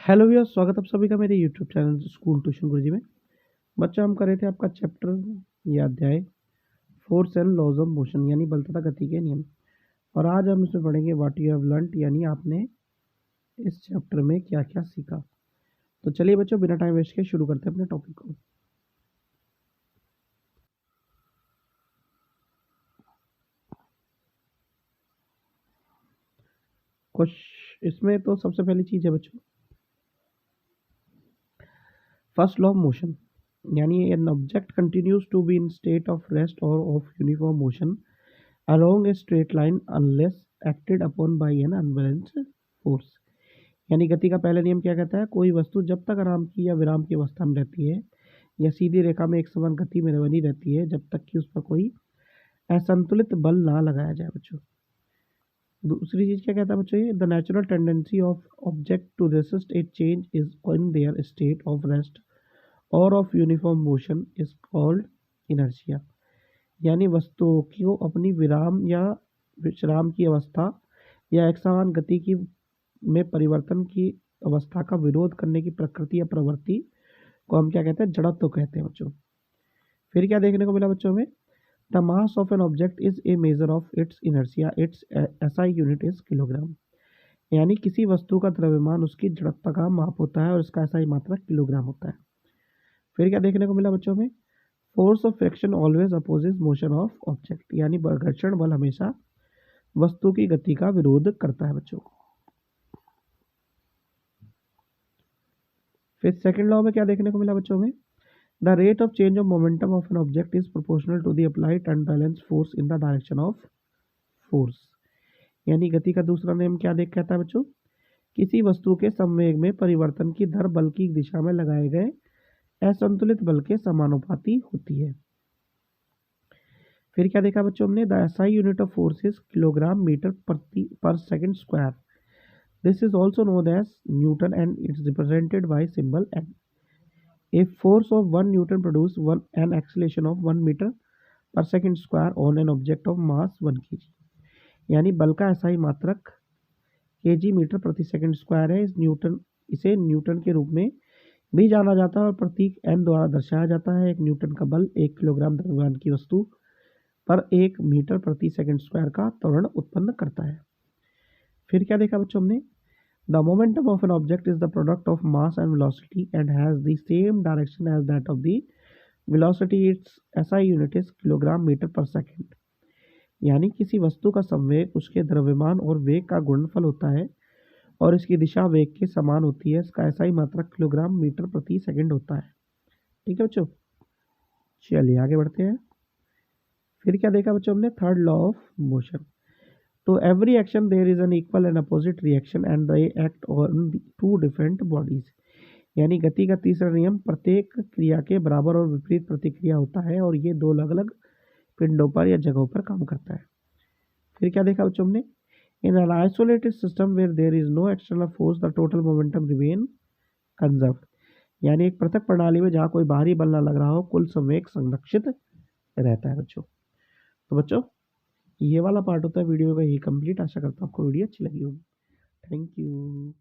Hello भैया, स्वागत आप सभी का मेरे यूट्यूब चैनल स्कूल ट्यूशन गुरुजी में। बच्चा हम कर रहे थे आपका चैप्टर या अध्याय force and laws of motion यानी बल तथा गति के नियम। और आज हम इसमें पढ़ेंगे व्हाट यू हैव लर्नड यानी आपने इस चैप्टर में क्या क्या सीखा। तो चलिए बच्चों, बिना टाइम वेस्ट के शुरू करते हैं अपने टॉपिक को। कुछ इसमें तो सबसे पहली चीज है बच्चों, फर्स्ट लॉ ऑफ मोशन यानी an object continues to be in state of rest और of uniform motion along a straight line unless acted upon by an unbalanced force। यानी गति का पहला नियम क्या कहता है, कोई वस्तु जब तक आराम की या विराम की अवस्था में रहती है या सीधी रेखा में एक समान गति में बनी रहती है जब तक कि उस पर कोई असंतुलित बल ना लगाया जाए। बच्चों दूसरी चीज क्या कहता है बच्चों, ये the natural tendency of object to resist a change is in their state of rest और of uniform motion is called inertia. यानी वस्तुओं को अपनी विराम या विश्राम की अवस्था या एक समान गति की में परिवर्तन की अवस्था का विरोध करने की प्रकृति या प्रवृत्ति को हम क्या कहते हैं, जड़त्व कहते हैं बच्चों। फिर क्या देखने को मिला बच्चों में, the mass of an object is a measure of its inertia, it's SI unit is kilogram. यानी किसी वस्तु का द्रव्यमान उसकी जड़त्व का माप होता है और इसका एसआई मात्रक किलोग्राम होता है। फिर क्या देखने को मिला बच्चों में, force of friction always opposes motion of object. यानी घर्षण बल हमेशा वस्तु की गति का विरोध करता है बच्चों। फिर सेकंड लॉ में क्या देखने को मिला बच्चों में, the rate of change of momentum of an object is proportional to the applied unbalance force in the direction of force. यानी गति का दूसरा नियम क्या देख कहता है बच्चों, किसी वस्तु के संवेग में परिवर्तन की दर बल की दिशा में लगाए गए असंतुलित बल के समानुपाती होती है। फिर क्या देखा बच्चों हमने, the SI unit of force is kilogram metre प्रति per second square. This is also known as newton and it's represented by symbol N. A force of 1 Newton produces an acceleration of 1 meter per second square on an object of mass 1 kg। यानी बल का SI मात्रक kg metre प्रति second square है। इसे Newton के रूप में भी जाना जाता है और प्रतीक n द्वारा दर्शाया जाता है। एक न्यूटन का बल 1 किलोग्राम द्रव्यमान की वस्तु पर 1 मीटर प्रति सेकंड स्क्वायर का त्वरण उत्पन्न करता है। फिर क्या देखा बच्चों हमने, the momentum of an object is the product of mass and velocity and has the same direction as that of the velocity। Its SI unit is kilogram metre per second. यानी किसी वस्तु का संवेग उसके द्रव्यमान और वेग का गुणनफल होता है और इसकी दिशा वेग के समान होती है। इसका SI मात्रक किलोग्राम मीटर प्रति सेकंड होता है। ठीक है बच्चों, चलिए आगे बढ़ते हैं। फिर क्या देखा बच्चों हमने, third law of motion. To every action there is an equal and opposite reaction and they act on two different bodies। यानी गति का तीसरा नियम, प्रत्येक क्रिया के बराबर और विपरीत प्रतिक्रिया होता है और ये दो अलग अलग पिंडों पर या जगहों पर काम करता है। फिर क्या देखा बच्चों हमने, in an isolated system where there is no external force the total momentum remain conserved. यानी एक पृथक प्रणाली में जहाँ कोई बाहरी बल ना लग रहा हो, कुल संवेग संरक्षित रहता है बच्चों। तो बच्चों ये वाला पार्ट होता है वीडियो का, ये कंप्लीट। आशा करता हूँ आपको वीडियो अच्छी लगी होगी। Thank you.